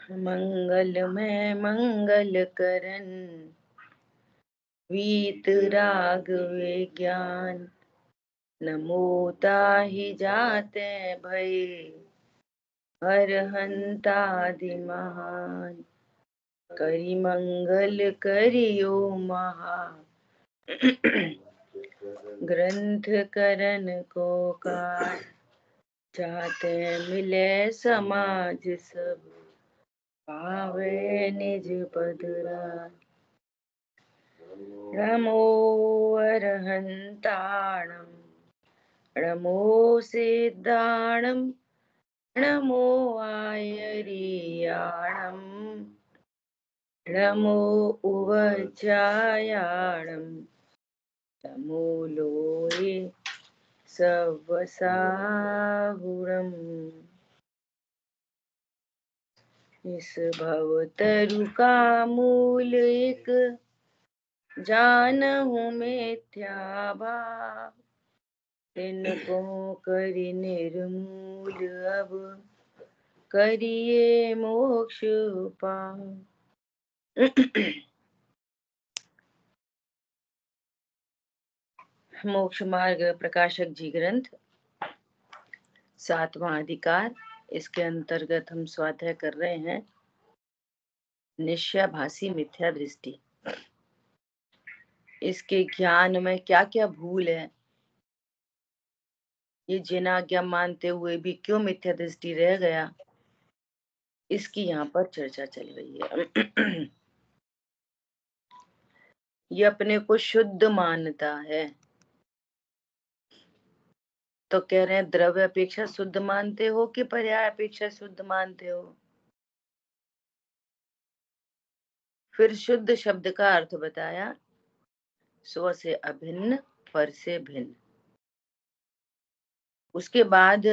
मंगलमय मंगल करन वीत राग विज्ञान। नमो ताहि जाते भय अरहंतादि महान। करि मंगल करियो महा ग्रंथ करन को काज। चाहते मिले समाज सब पावे निज पद राज। नमो अरहंताणं नमो सिद्धाणं नमो आयर्याणं नमो उवचायाणं नमो लोये सवसाहुरम्। इस भवतरु का मूल एक जानहु मिथ्या भाव। तिनको करि निर्मूल अब करिए मोक्ष पाव। मोक्ष मार्ग प्रकाशक जी ग्रंथ 7वां अधिकार। इसके अंतर्गत हम स्वाध्याय कर रहे हैं निश्चयाभासी मिथ्या दृष्टि। इसके ज्ञान में क्या क्या भूल है, ये जिनाज्ञा मानते हुए भी क्यों मिथ्या दृष्टि रह गया, इसकी यहाँ पर चर्चा चल रही है। ये अपने को शुद्ध मानता है, तो कह रहे हैं द्रव्य अपेक्षा शुद्ध मानते हो कि पर्याय अपेक्षा शुद्ध मानते हो। फिर शुद्ध शब्द का अर्थ बताया, स्व से अभिन्न, पर से भिन्न। उसके बाद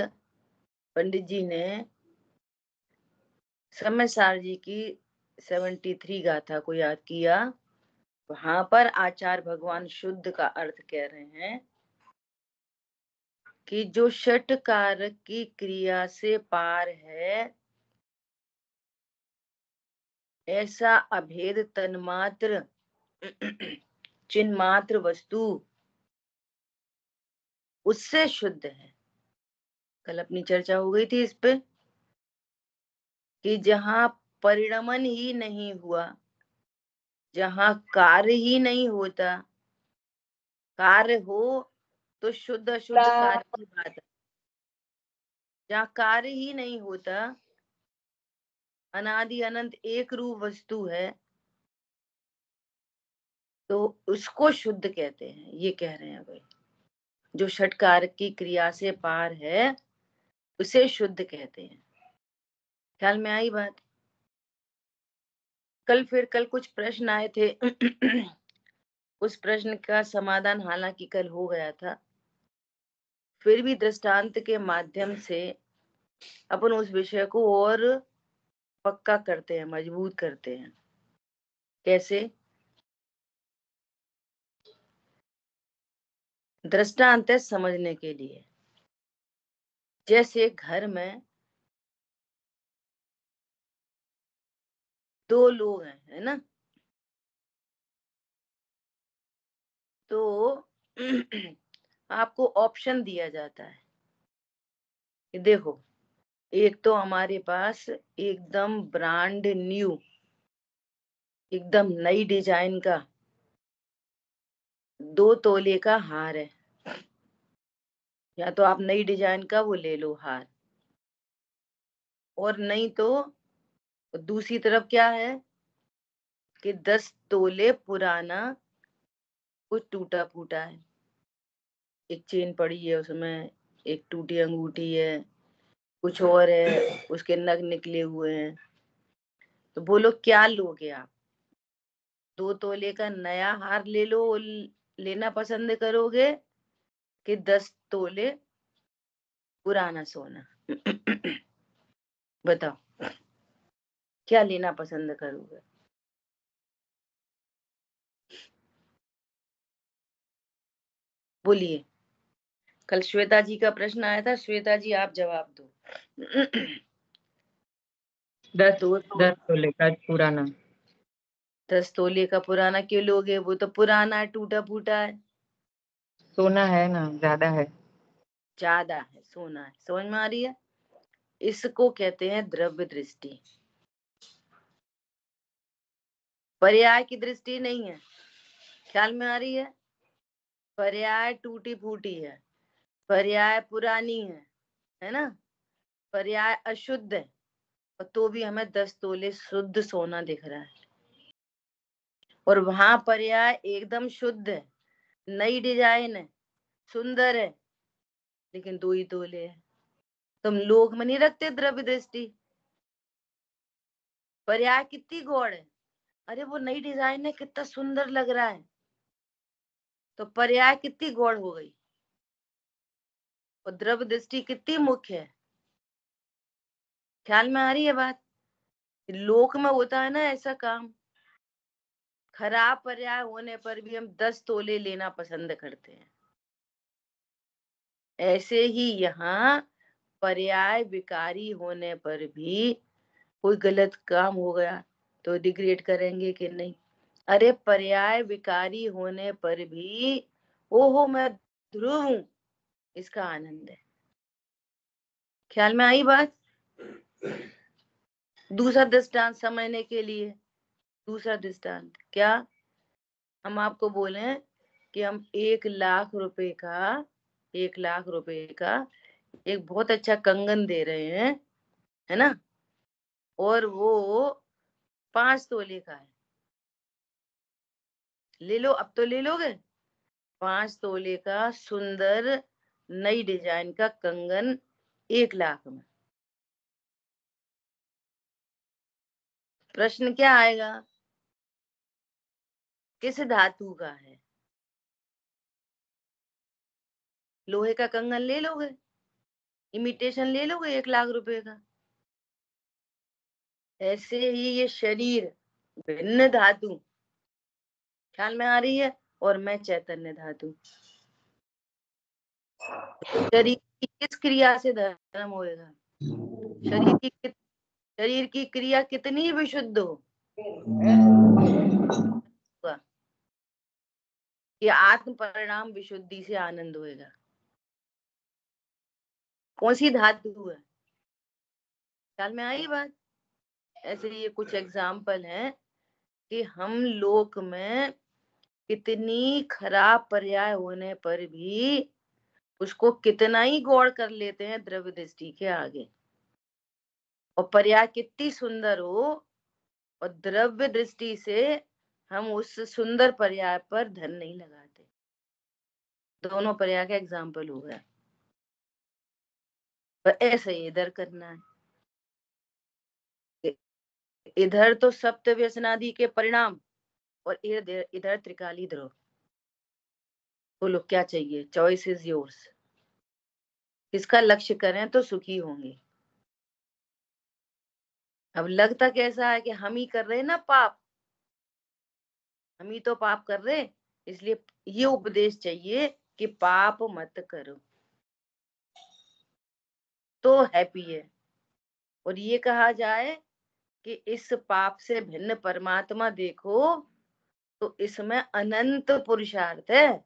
पंडित जी ने समयसार जी की 73 गाथा को याद किया। वहां पर आचार्य भगवान शुद्ध का अर्थ कह रहे हैं कि जो षट कारक की क्रिया से पार है, ऐसा अभेद तन्मात्र चिन्मात्र वस्तु उससे शुद्ध है। कल अपनी चर्चा हो गई थी इस पे कि जहां परिणमन ही नहीं हुआ, जहां कार्य ही नहीं होता, कार्य हो तो शुद्ध अशुद्ध कार्य की बात है। जहाँ कार्य ही नहीं होता, अनादि अनंत एक रूप वस्तु है, तो उसको शुद्ध कहते हैं। ये कह रहे हैं भाई, जो षटकार की क्रिया से पार है उसे शुद्ध कहते हैं। ख्याल में आई बात? कल कुछ प्रश्न आए थे। उस प्रश्न का समाधान हालांकि कल हो गया था, फिर भी दृष्टांत के माध्यम से अपन उस विषय को और पक्का करते हैं, मजबूत करते हैं। कैसे? दृष्टांत है समझने के लिए। जैसे घर में दो लोग हैं, है ना, तो आपको ऑप्शन दिया जाता है कि देखो, एक तो हमारे पास एकदम ब्रांड न्यू, एकदम नई डिजाइन का 2 तोले का हार है, या तो आप नई डिजाइन का वो ले लो हार, और नहीं तो दूसरी तरफ क्या है कि 10 तोले पुराना कुछ टूटा फूटा है, एक चेन पड़ी है उसमें, एक टूटी अंगूठी है, कुछ और है, उसके नग निकले हुए हैं। तो बोलो क्या लोगे आप? 2 तोले का नया हार ले लो, लेना पसंद करोगे कि 10 तोले पुराना सोना? बताओ क्या लेना पसंद करोगे? बोलिए। कल श्वेता जी का प्रश्न आया था, श्वेता जी आप जवाब दो। 10 तो 10 तोले का पुराना। 10 तोले का पुराना क्यों लोगे? वो तो पुराना है, टूटा फूटा है। सोना है ना, ज्यादा है। ज्यादा है, सोना है। समझ में आ रही है? इसको कहते हैं द्रव्य दृष्टि। पर्याय की दृष्टि नहीं है। ख्याल में आ रही है? पर्याय टूटी फूटी है, पर्याय पुरानी है ना? पर्याय अशुद्ध है, और तो भी हमें 10 तोले शुद्ध सोना दिख रहा है। और वहां पर्याय एकदम शुद्ध है, नई डिजाइन है, सुंदर है, लेकिन 2 ही तोले है। तुम लोक में नहीं रखते द्रव्य दृष्टि। पर्याय कितनी गौड़ है, अरे वो नई डिजाइन है, कितना सुंदर लग रहा है, तो पर्याय कितनी गौड़ हो गई, और द्रव्य दृष्टि कितनी मुख्य है। ख्याल में आ रही है बात? लोक में होता है ना ऐसा काम, खराब पर्याय होने पर भी हम 10 तोले लेना पसंद करते हैं। ऐसे ही यहाँ पर्याय विकारी होने पर भी कोई गलत काम हो गया तो डिग्रेड करेंगे कि नहीं? अरे पर्याय विकारी होने पर भी ओहो मैं ध्रुव हूं, इसका आनंद है। ख्याल में आई बात? दूसरा दृष्टांत समझने के लिए, दूसरा दृष्टांत क्या, हम आपको बोले कि हम 1,00,000 रुपए का, 1,00,000 रुपए का एक बहुत अच्छा कंगन दे रहे हैं, है ना? और वो 5 तोले का है। ले लो, अब तो ले लोगे। 5 तोले का सुंदर नई डिजाइन का कंगन 1,00,000 में। प्रश्न क्या आएगा? किस धातु का है? लोहे का कंगन ले लोगे, इमिटेशन ले लोगे 1,00,000 रुपए का। ऐसे ही ये शरीर भिन्न धातु, ख्याल में आ रही है? और मैं चैतन्य धातु। शरीर की किस क्रिया से धर्म होएगा? शरीर की क्रिया कितनी विशुद्ध हो कि आत्म परिणाम विशुद्धि से आनंद होएगा। कौन सी धातु है? ख्याल में आई बात? ऐसे ये कुछ एग्जाम्पल हैं कि हम लोक में कितनी खराब पर्याय होने पर भी उसको कितना ही गौर कर लेते हैं द्रव्य दृष्टि के आगे। और पर्याय कितनी सुंदर हो, और द्रव्य दृष्टि से हम उस सुंदर पर्याय पर धन नहीं लगाते। दोनों पर्याय का एग्जाम्पल हो गया। पर ऐसे ही इधर करना है। इधर तो सप्त व्यसनादि के परिणाम, और इधर त्रिकाली ध्रुव। बोलो क्या चाहिए? Choice is yours. किसका लक्ष्य करें तो सुखी होंगे। अब लगता कैसा है कि हम ही कर रहे हैं ना पाप, हम ही तो पाप कर रहे, इसलिए ये उपदेश चाहिए कि पाप मत करो तो हैप्पी है। और ये कहा जाए कि इस पाप से भिन्न परमात्मा देखो, तो इसमें अनंत पुरुषार्थ है।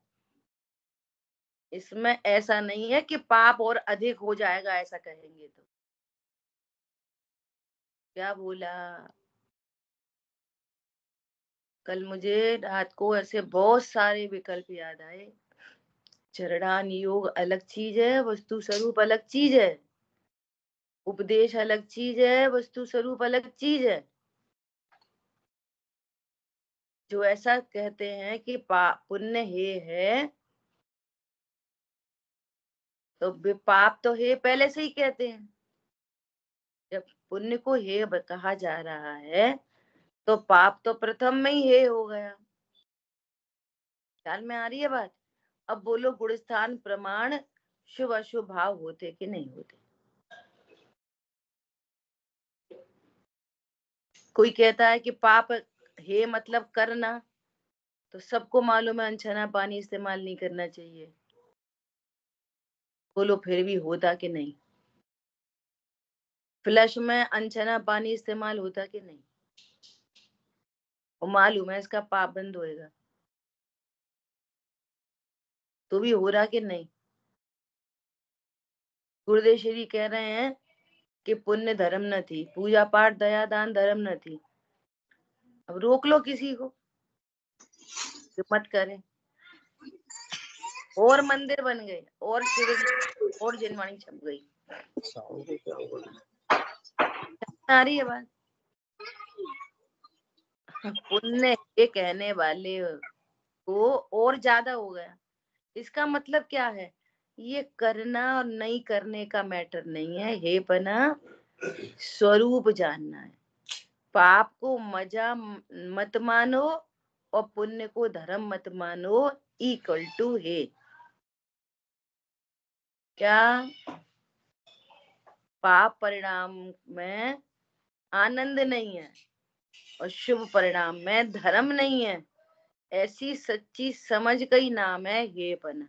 इसमें ऐसा नहीं है कि पाप और अधिक हो जाएगा, ऐसा कहेंगे तो। क्या बोला? कल मुझे रात को ऐसे बहुत सारे विकल्प याद आए। चरणान योग अलग चीज है, वस्तु स्वरूप अलग चीज है। उपदेश अलग चीज है, वस्तु स्वरूप अलग चीज है। जो ऐसा कहते हैं कि पुण्य हे है, तो पाप तो हे पहले से ही कहते हैं। जब पुण्य को हे कहा जा रहा है, तो पाप तो प्रथम में ही हे हो गया। ख्याल में आ रही है बात? अब बोलो, गुण स्थान प्रमाण शुभ अशुभ भाव होते कि नहीं होते? कोई कहता है कि पाप हे मतलब करना, तो सबको मालूम है अनछना पानी इस्तेमाल नहीं करना चाहिए। बोलो फिर भी होता कि नहीं? फ्लश में अनछना पानी इस्तेमाल होता कि नहीं? और मालूम है इसका पाप बंद होएगा, तो भी हो रहा कि नहीं? गुरुदेव श्री कह रहे हैं कि पुण्य धर्म न थी, पूजा पाठ दया दान धर्म न थी। अब रोक लो किसी को कि मत करे, और मंदिर बन गए, और शिवलिंग और जिनवाणी छप गई। आ रही है बात? पुण्य के कहने वाले को और ज्यादा हो गया। इसका मतलब क्या है? ये करना और नहीं करने का मैटर नहीं है, हे पना स्वरूप जानना है। पाप को मजा मत मानो और पुण्य को धर्म मत मानो, इक्वल टू है। क्या? पाप परिणाम में आनंद नहीं है और शुभ परिणाम में धर्म नहीं है, ऐसी सच्ची समझ का ही नाम है हेपना।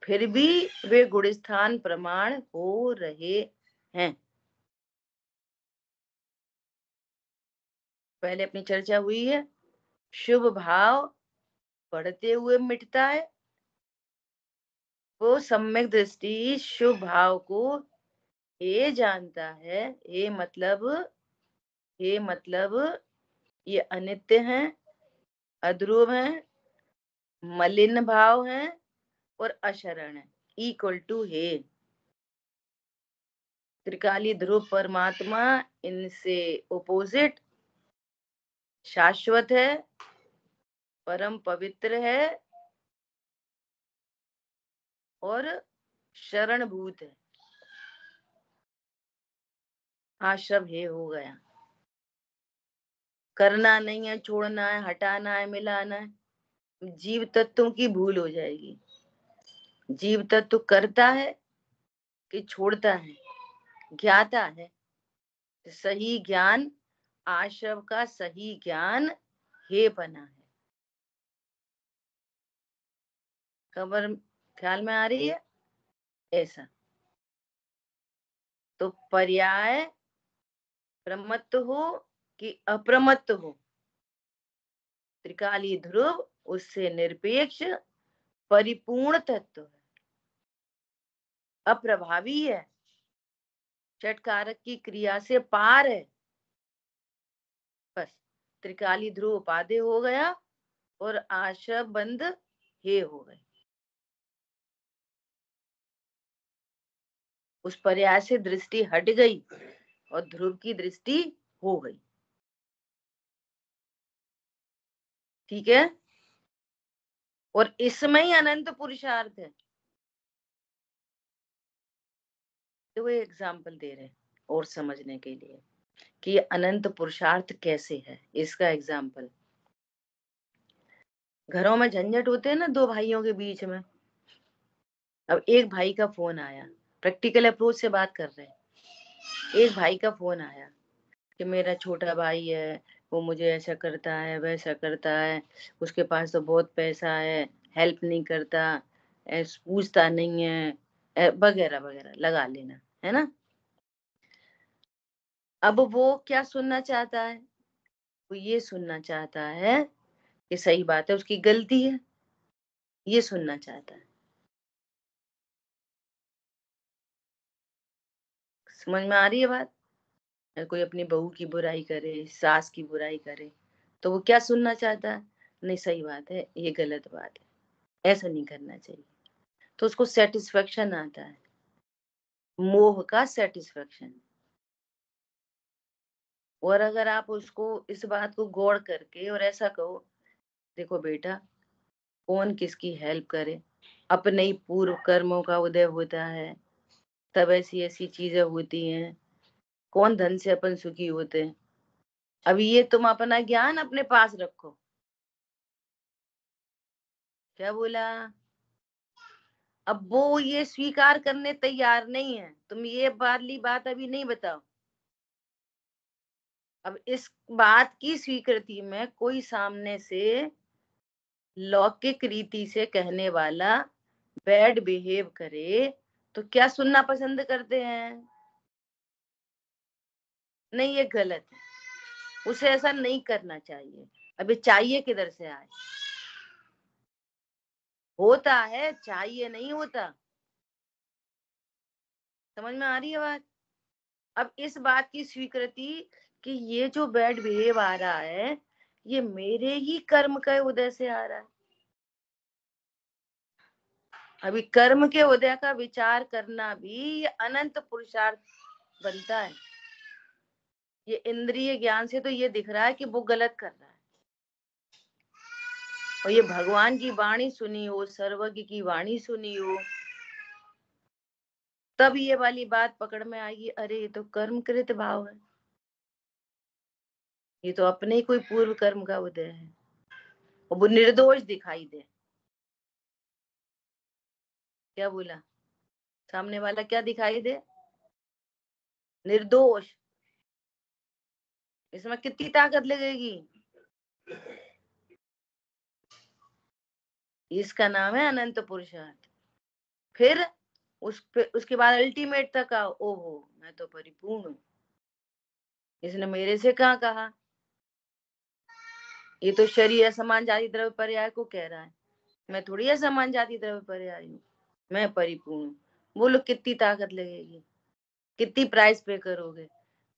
फिर भी वे गुणस्थान प्रमाण हो रहे हैं। पहले अपनी चर्चा हुई है, शुभ भाव बढ़ते हुए मिटता है। वो सम्यक दृष्टि शुभ भाव को ये जानता है, ये मतलब ये अनित्य है, अध्रुव है, मलिन भाव है और अशरण है, इक्वल टू है। त्रिकाली ध्रुव परमात्मा इनसे ओपोजिट शाश्वत है, परम पवित्र है और शरणभूत है। आश्रम है हो गया। करना नहीं है, छोड़ना है, हटाना है, मिलाना है, जीव तत्वों की भूल हो जाएगी। जीव तत्व करता है कि छोड़ता है, ज्ञाता है। सही ज्ञान, आश्रव का सही ज्ञान हे बना है। खबर ख्याल में आ रही है? ऐसा तो पर्याय प्रमत्त हो कि अप्रमत्त हो, त्रिकाली ध्रुव उससे निरपेक्ष परिपूर्ण तत्व है, अप्रभावी है, षटकारक की क्रिया से पार है। बस त्रिकाली ध्रुव उपाधि हो गया और आश्रय बंद हे हो गए। उस पर्याय से दृष्टि हट गई और ध्रुव की दृष्टि हो गई। ठीक है? और इसमें ही अनंत पुरुषार्थ है। तो वो एग्जाम्पल दे रहे हैं और समझने के लिए कि अनंत पुरुषार्थ कैसे है, इसका एग्जाम्पल। घरों में झंझट होते हैं ना दो भाइयों के बीच में। अब एक भाई का फोन आया, प्रैक्टिकल अप्रोच से बात कर रहे हैं। एक भाई का फोन आया कि मेरा छोटा भाई है, वो मुझे ऐसा करता है वैसा करता है, उसके पास तो बहुत पैसा है, हेल्प नहीं करता, पूछता नहीं है, वगैरह वगैरह लगा लेना, है ना। अब वो क्या सुनना चाहता है? वो ये सुनना चाहता है कि सही बात है, उसकी गलती है, ये सुनना चाहता है। समझ में आ रही है बात? कोई अपनी बहू की बुराई करे, सास की बुराई करे, तो वो क्या सुनना चाहता है? नहीं सही बात है, ये गलत बात है, ऐसा नहीं करना चाहिए। तो उसको सेटिस्फेक्शन आता है, मोह का सेटिस्फेक्शन। और अगर आप उसको इस बात को गौर करके और ऐसा कहो, देखो बेटा, कौन किसकी हेल्प करे, अपने ही पूर्व कर्मों का उदय होता है, तब ऐसी ऐसी चीजें होती हैं, कौन धन से अपन सुखी होते हैं। अभी ये तुम अपना ज्ञान अपने पास रखो। क्या बोला? अब वो ये स्वीकार करने तैयार नहीं है, तुम ये वाली बात अभी नहीं बताओ। अब इस बात की स्वीकृति में कोई सामने से लौकिक रीति से कहने वाला बैड बिहेव करे तो क्या सुनना पसंद करते हैं? नहीं, ये गलत है, उसे ऐसा नहीं करना चाहिए। अभी चाहिए किधर से आए? होता है, चाहिए नहीं होता। समझ में आ रही है बात? अब इस बात की स्वीकृति कि ये जो बैड बिहेव आ रहा है, ये मेरे ही कर्म के उदय से आ रहा है। अभी कर्म के उदय का विचार करना भी अनंत पुरुषार्थ बनता है। ये इंद्रिय ज्ञान से तो ये दिख रहा है कि वो गलत कर रहा है, और ये भगवान की वाणी सुनी हो, सर्वज्ञ की वाणी सुनी हो, तब ये वाली बात पकड़ में आएगी। अरे ये तो कर्मकृत भाव है, ये तो अपने ही कोई पूर्व कर्म का उदय है, और वो निर्दोष दिखाई दे। क्या बोला सामने वाला? क्या दिखाई दे? निर्दोष। इसमें कितनी ताकत लगेगी? इसका नाम है अनंत पुरुषार्थ। फिर उसके बाद अल्टीमेट तक आओ, ओहो मैं तो परिपूर्ण हूँ। इसने मेरे से कहाँ कहा? ये तो शरीर असमान जाति द्रव्य पर्याय को कह रहा है। मैं थोड़ी असमान जाति द्रव्य पर्याय हूँ, मैं परिपूर्ण हूँ। बोलो कितनी ताकत लगेगी, कितनी प्राइस पे करोगे?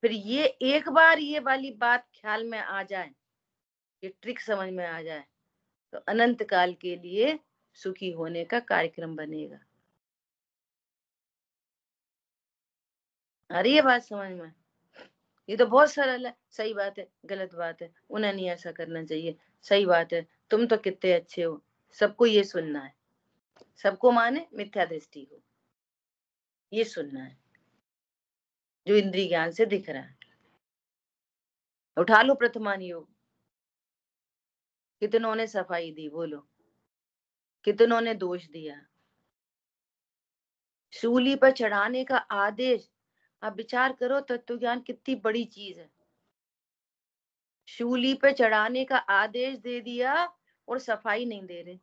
फिर ये एक बार ये वाली बात ख्याल में आ जाए, ये ट्रिक समझ में आ जाए, तो अनंत काल के लिए सुखी होने का कार्यक्रम बनेगा। आ रही है बात समझ में? ये तो बहुत सरल है। सही बात है, गलत बात है, उन्हें नहीं ऐसा करना चाहिए, सही बात है, तुम तो कितने अच्छे हो, सबको ये सुनना है। सबको माने मिथ्या दृष्टि हो, ये सुनना है जो इंद्रिय ज्ञान से दिख रहा है। उठा लो प्रथमान योग। कितनों ने सफाई दी? बोलो कितनों ने दोष दिया? सूली पर चढ़ाने का आदेश, आप विचार करो तत्व ज्ञान कितनी बड़ी चीज है। शूली पे चढ़ाने का आदेश दे दिया और सफाई नहीं दे रहे।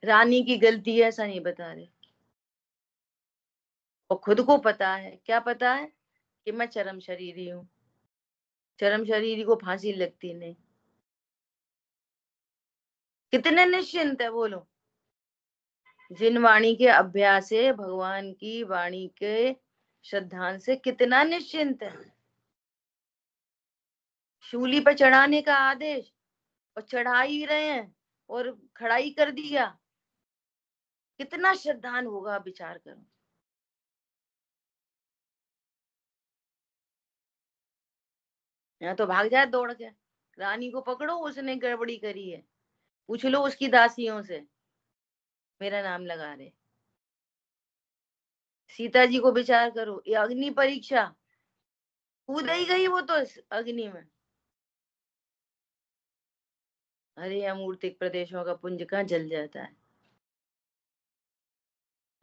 रानी की गलती है ऐसा नहीं बता रहे, और खुद को पता है। क्या पता है? कि मैं चरम शरीरी हूँ, चरम शरीरी को फांसी लगती नहीं। कितने निश्चिंत है बोलो? जिन वाणी के अभ्यास से, भगवान की वाणी के श्रद्धान से कितना निश्चिंत है। शूली पर चढ़ाने का आदेश, और चढ़ा ही रहे हैं, और खड़ाई कर दिया, कितना श्रद्धान होगा विचार करो। यहाँ तो भाग जाए दौड़ के, रानी को पकड़ो उसने गड़बड़ी करी है, पूछ लो उसकी दासियों से, मेरा नाम लगा रहे। सीता जी को विचार करो, ये अग्नि परीक्षा, कूद ही गई वो तो अग्नि में। अरे अमूर्तिक प्रदेशों का पुंज कहाँ जल जाता है?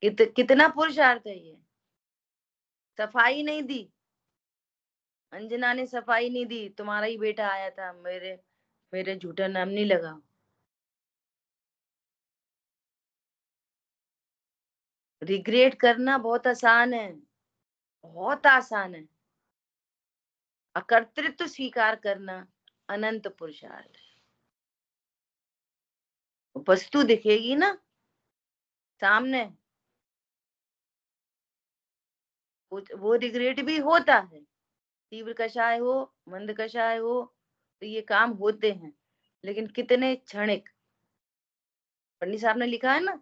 कितना पुरुषार्थ है ये। सफाई नहीं दी, अंजना ने सफाई नहीं दी। तुम्हारा ही बेटा आया था, मेरे मेरे झूठा नाम नहीं लगा। रिग्रेट करना बहुत आसान है, बहुत आसान है। अकर्तृत्व स्वीकार करना अनंत पुरुषार्थ है। वस्तु दिखेगी ना सामने, वो रिग्रेट भी होता है। तीव्र कषाय हो, मंद कषाय हो, तो ये काम होते हैं, लेकिन कितने क्षणिक। पंडित साहब ने लिखा है ना,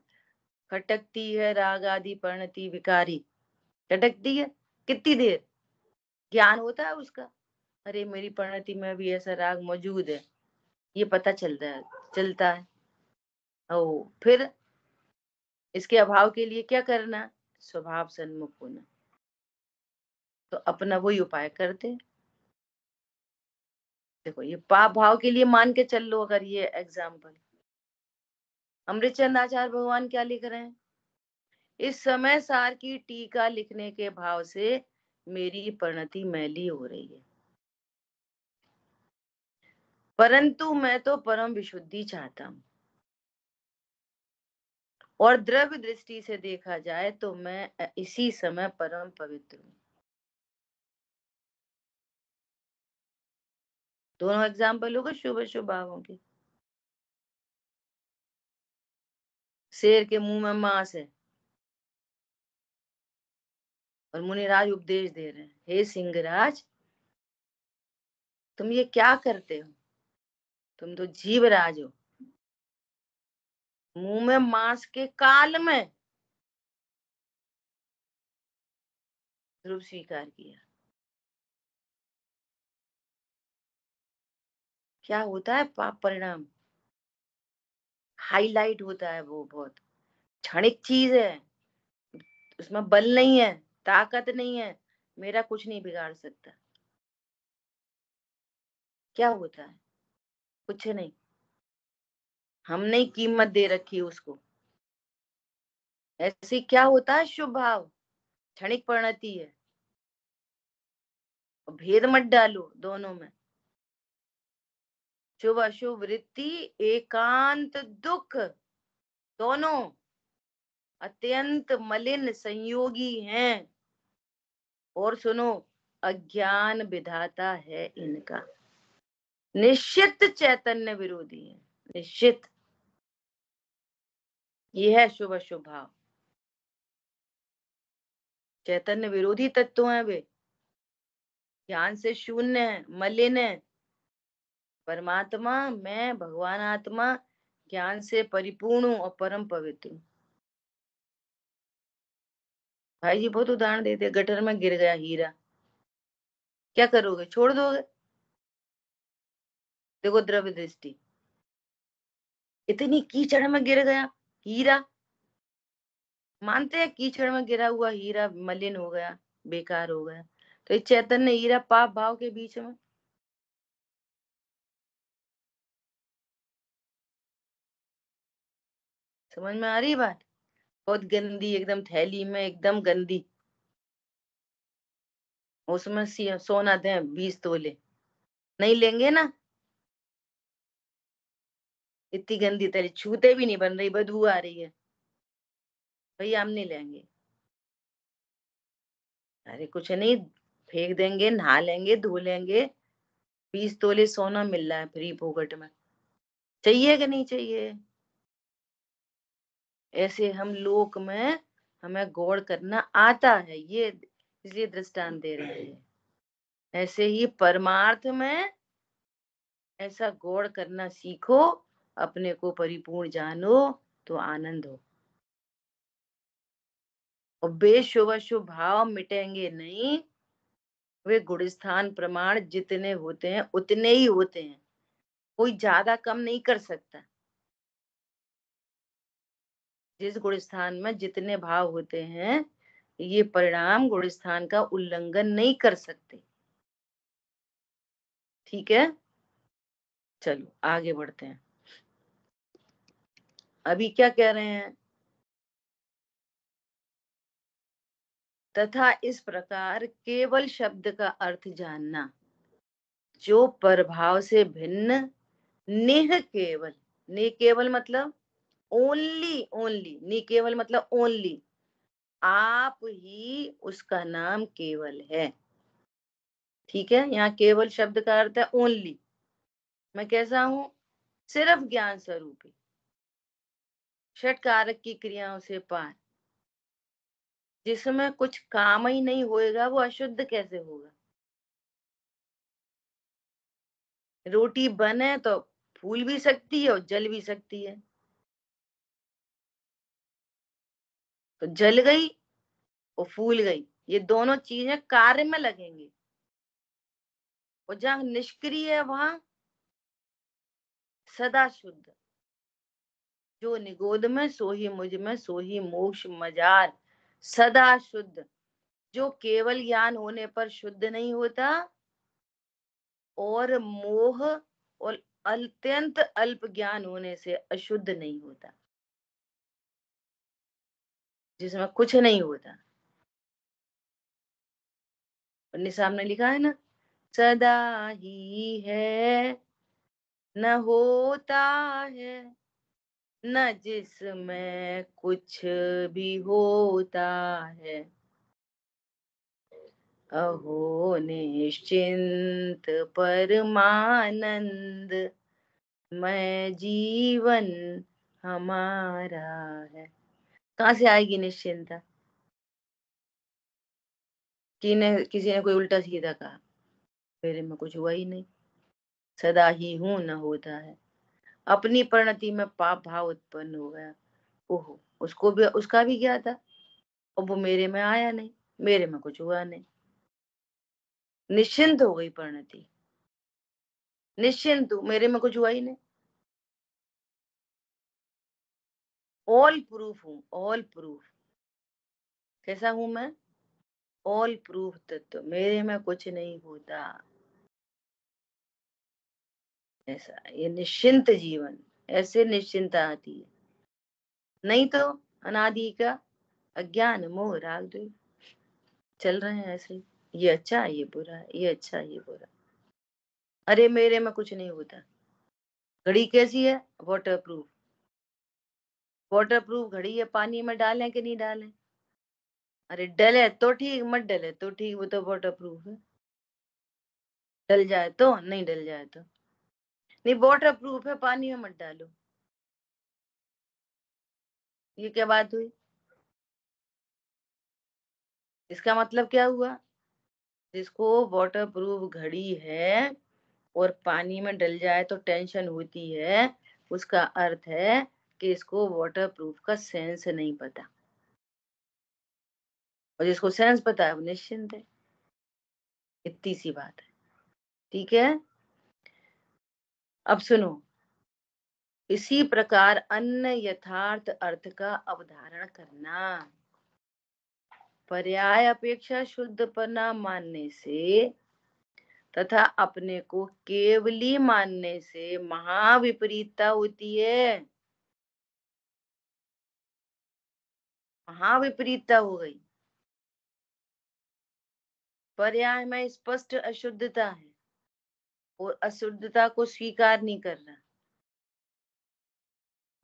खटकती है राग आदि परिणति विकारी। खटकती है कितनी देर, ज्ञान होता है उसका, अरे मेरी परिणति में भी ऐसा राग मौजूद है, ये पता चलता है। ओ फिर इसके अभाव के लिए क्या करना? स्वभाव सन्मुख होना। तो अपना वही उपाय करते। देखो ये पाप भाव के लिए मान के चल लो, अगर ये एग्जाम्पल, अमृतचंद आचार्य भगवान क्या लिख रहे हैं? इस समय सार की टीका लिखने के भाव से मेरी परिणति मैली हो रही है, परंतु मैं तो परम विशुद्धि चाहता हूं, और द्रव्य दृष्टि से देखा जाए तो मैं इसी समय परम पवित्र हूँ। दोनों एग्जाम्पल हो गए शुभ अशुभ भावों के। शेर के मुंह में मांस है और मुनिराज उपदेश दे रहे हैं, हे सिंहराज तुम ये क्या करते हो, तुम तो जीवराज हो, मुंह में मांस के काल में ध्रुव स्वीकार किया। क्या होता है पाप परिणाम, हाईलाइट होता है, वो बहुत क्षणिक चीज है, उसमें बल नहीं है, ताकत नहीं है, मेरा कुछ नहीं बिगाड़ सकता। क्या होता है, कुछ नहीं, हमने कीमत दे रखी है उसको। ऐसे क्या होता है, शुभ भाव क्षणिक परिणति है, और भेद मत डालो दोनों में। शुभ अशुभ वृत्ति एकांत दुख दोनों अत्यंत मलिन संयोगी हैं। और सुनो, अज्ञान विधाता है इनका, निश्चित चैतन्य विरोधी है, निश्चित। ये है शुभ अशुभ भाव, चैतन्य विरोधी तत्व हैं वे, ज्ञान से शून्य है, मलिन है। परमात्मा मैं भगवान आत्मा ज्ञान से परिपूर्ण हूँ और परम पवित्र हूँ। भाई जी बहुत उदाहरण देते, गटर में गिर गया हीरा, क्या करोगे, छोड़ दोगे? देखो द्रव्य दृष्टि, इतनी कीचड़ में गिर गया हीरा, मानते हैं कीचड़ में गिरा हुआ हीरा मलिन हो गया, बेकार हो गया, तो ये चैतन्य हीरा पाप भाव के बीच में। समझ में आ रही बात? बहुत गंदी एकदम थैली में, एकदम गंदी, उसमें सोना दें 20 तोले, नहीं लेंगे ना? इतनी गंदी थैली, छूते भी नहीं बन रही, बदबू आ रही है, भैया हम नहीं लेंगे। अरे कुछ नहीं, फेंक देंगे, नहा लेंगे, धो लेंगे, 20 तोले सोना मिल रहा है फ्री फोकट में, चाहिए कि नहीं चाहिए? ऐसे हम लोक में हमें गौर करना आता है, ये इसलिए दृष्टांत दे रहे हैं। ऐसे ही परमार्थ में ऐसा गौर करना सीखो, अपने को परिपूर्ण जानो तो आनंद हो। और बेशुभ शुभ भाव मिटेंगे नहीं, वे गुण स्थान प्रमाण जितने होते हैं उतने ही होते हैं, कोई ज्यादा कम नहीं कर सकता। जिस गुण स्थान में जितने भाव होते हैं, ये परिणाम गुण स्थान का उल्लंघन नहीं कर सकते। ठीक है, चलो आगे बढ़ते हैं। अभी क्या कह रहे हैं, तथा इस प्रकार केवल शब्द का अर्थ जानना, जो प्रभाव से भिन्न निह केवल, नि केवल मतलब ओनली, ओनली, नि केवल मतलब ओनली, आप ही उसका नाम केवल है। ठीक है, यहाँ केवल शब्द का अर्थ है ओनली, मैं कैसा हूं, सिर्फ ज्ञान स्वरूपी, षट कारक की क्रियाओं से पार, जिसमें कुछ काम ही नहीं होएगा वो अशुद्ध कैसे होगा? रोटी बने तो फूल भी सकती है और जल भी सकती है, तो जल गई और फूल गई, ये दोनों चीजें कार्य में लगेंगी। और जहां निष्क्रिय है वहां सदा शुद्ध, जो निगोद में सो ही मुझ में सो ही मोक्ष मजार, सदा शुद्ध, जो केवल ज्ञान होने पर शुद्ध नहीं होता और मोह और अत्यंत अल्प ज्ञान होने से अशुद्ध नहीं होता, जिसमें कुछ नहीं होता। और सामने लिखा है ना, सदा ही है न होता है, न जिसमें कुछ भी होता है, अहो निश्चिंत परमानंद मैं जीवन हमारा है। कहाँ से आएगी निश्चिंता? किसी ने कोई उल्टा सीधा कहा, मेरे में कुछ हुआ ही नहीं, सदा ही हूं न होता है। अपनी परिणति में पाप भाव उत्पन्न हो गया। ओहो, उसका भी क्या था, और वो मेरे में आया नहीं, मेरे में कुछ हुआ नहीं। निश्चिंत हो गई परिणति, निश्चिंत हूं, मेरे में कुछ हुआ ही नहीं। ऑल प्रूफ हूं, ऑल प्रूफ। कैसा हूं मैं? ऑल प्रूफ तत्व, मेरे में कुछ नहीं होता। ऐसा ये निश्चिंत जीवन, ऐसे निश्चिंता आती है। नहीं तो अनादि का अज्ञान मोह राग द्वेष चल रहे हैं ऐसे ही। ये अच्छा है, ये बुरा है, ये अच्छा है, ये बुरा। अरे मेरे में कुछ नहीं होता। घड़ी कैसी है? Water proof. वाटर प्रूफ घड़ी है, पानी में डालें कि नहीं डालें? अरे डले तो ठीक, मत डले तो ठीक, वो तो वाटर प्रूफ है। डल जाए तो, नहीं डल जाए तो नहीं। वाटर प्रूफ है, पानी में मत डालो। ये क्या बात हुई? इसका मतलब क्या हुआ? जिसको वाटर प्रूफ घड़ी है और पानी में डल जाए तो टेंशन होती है, उसका अर्थ है कि इसको वाटर प्रूफ का सेंस नहीं पता, और जिसको सेंस पता है वो निश्चिंत है। इतनी सी बात है, ठीक है। अब सुनो, इसी प्रकार अन्य यथार्थ अर्थ का अवधारण करना, पर्याय अपेक्षा शुद्धपना मानने से तथा अपने को केवली मानने से महाविपरीतता होती है। महाविपरीतता हो गई। पर्याय में स्पष्ट अशुद्धता है और अशुद्धता को स्वीकार नहीं कर रहा।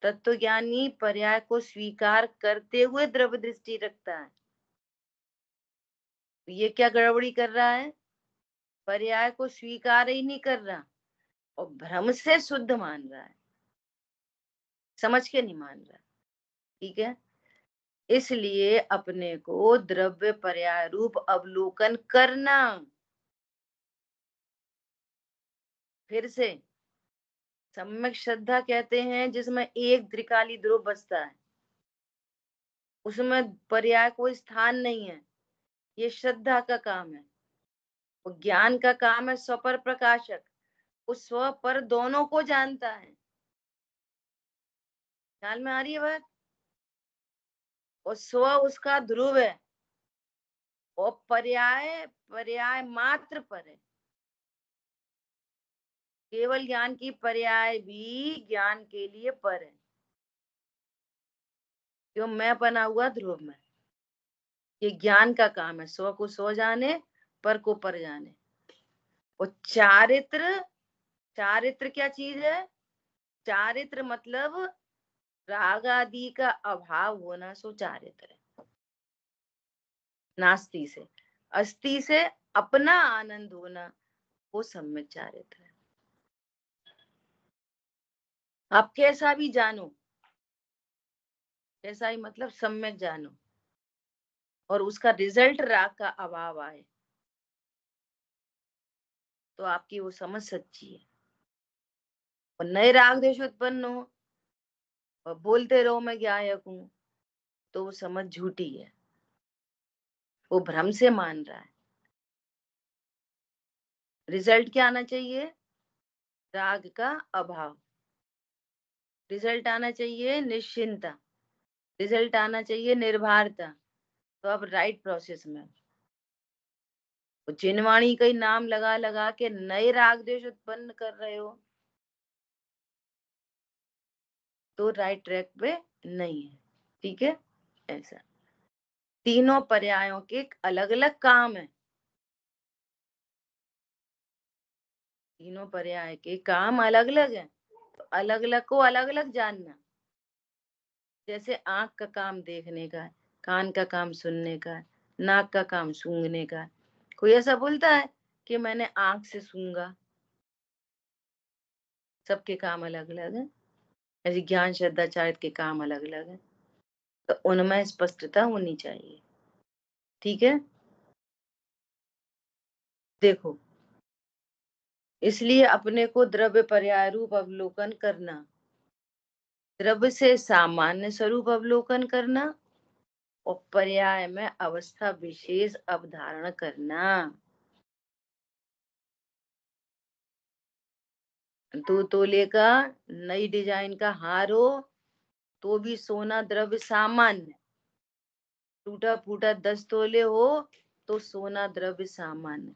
तत्वज्ञानी पर्याय को स्वीकार करते हुए द्रव्य दृष्टि रखता है। ये क्या गड़बड़ी कर रहा है? पर्याय को स्वीकार ही नहीं कर रहा और भ्रम से शुद्ध मान रहा है, समझ के नहीं मान रहा। ठीक है, इसलिए अपने को द्रव्य पर्याय रूप अवलोकन करना। फिर से, सम्यक श्रद्धा कहते हैं जिसमें एक त्रिकाली ध्रुव बसता है, उसमें पर्याय कोई स्थान नहीं है। ये श्रद्धा का काम है। और ज्ञान का काम है स्वपर प्रकाशक, उस स्व पर दोनों को जानता है। ख्याल में आ रही है बात? और स्व उसका ध्रुव है और पर्याय पर्याय मात्र पर है। केवल ज्ञान की पर्याय भी ज्ञान के लिए पर है, क्यों? मैं बना हुआ ध्रुव में। ये ज्ञान का काम है, स्व को स्व जाने, पर को पर जाने। और चारित्र, चारित्र क्या चीज है? चारित्र मतलब राग आदि का अभाव होना, सो चारित्र है। नास्ति से, अस्ति से अपना आनंद होना, वो सम्यक चारित्र है। आप कैसा भी जानो, कैसा ही मतलब सम्यक जानो, और उसका रिजल्ट राग का अभाव आए, तो आपकी वो समझ सच्ची है। और नए राग देश उत्पन्न हो और बोलते रहो मैं ज्ञायक हूं, तो वो समझ झूठी है, वो भ्रम से मान रहा है। रिजल्ट क्या आना चाहिए? राग का अभाव। रिजल्ट आना चाहिए निश्चिंता। रिजल्ट आना चाहिए निर्भरता। तो अब राइट प्रोसेस में, जिनवाणी का ही नाम लगा लगा के नए राग देश उत्पन्न कर रहे हो, तो राइट ट्रैक पे नहीं है। ठीक है, ऐसा तीनों पर्यायों के अलग अलग काम है। तीनों पर्याय के काम अलग अलग है, तो अलग अलग को अलग अलग जानना। जैसे आंख का काम देखने का है, कान का काम सुनने का है, नाक का काम सूंघने का है। कोई ऐसा बोलता है कि मैंने आंख से सूंघा। सबके काम अलग अलग है। ऐसे ज्ञान श्रद्धा चारित्र के काम अलग अलग है, तो उनमें स्पष्टता होनी चाहिए। ठीक है, देखो, इसलिए अपने को द्रव्य पर्याय रूप अवलोकन करना, द्रव्य से सामान्य स्वरूप अवलोकन करना और पर्याय में अवस्था विशेष अवधारण करना। दो तोले का नई डिजाइन का हार हो तो भी सोना द्रव्य सामान्य, टूटा फूटा 10 तोले हो तो सोना द्रव्य सामान्य।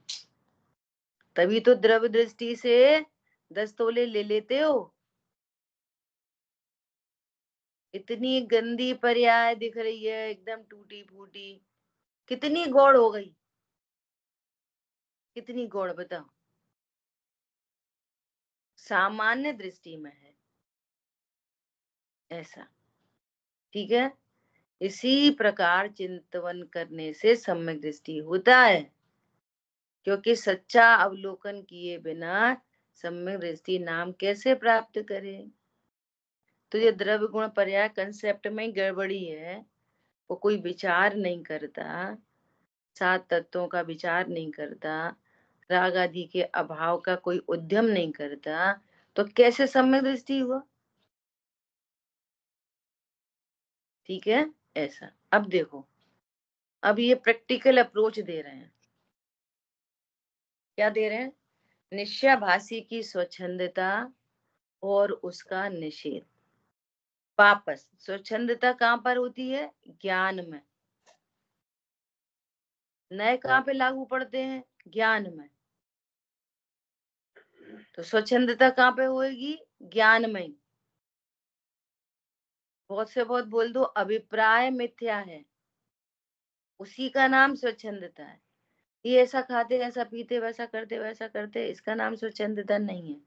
तभी तो द्रव्य दृष्टि से 10 तोले ले लेते हो। इतनी गंदी पर्याय दिख रही है, एकदम टूटी फूटी, कितनी गौड़ हो गई, कितनी गौड़ बताओ। सामान्य दृष्टि में है ऐसा। ठीक है, इसी प्रकार चिंतन करने से सम्यक दृष्टि होता है, क्योंकि सच्चा अवलोकन किए बिना सम्यक दृष्टि नाम कैसे प्राप्त करें। तो ये द्रव्य गुण पर्याय कंसेप्ट में गड़बड़ी है। वो कोई विचार नहीं करता, 7 तत्वों का विचार नहीं करता, राग आदि के अभाव का कोई उद्यम नहीं करता, तो कैसे सम्यक दृष्टि हुआ। ठीक है, ऐसा। अब देखो, अब ये प्रैक्टिकल अप्रोच दे रहे हैं। क्या दे रहे हैं? निश्चयाभासी की स्वच्छंदता और उसका निषेध। वापस स्वच्छंदता कहां पर होती है? ज्ञान में। नए कहां पे लागू पड़ते हैं? ज्ञान में। तो स्वच्छंदता कहां पे होगी? ज्ञान में। बहुत से बहुत बोल दो अभिप्राय मिथ्या है, उसी का नाम स्वच्छंदता है। ये ऐसा खाते, ऐसा पीते, वैसा करते, वैसा करते, इसका नाम स्वच्छंदता नहीं है।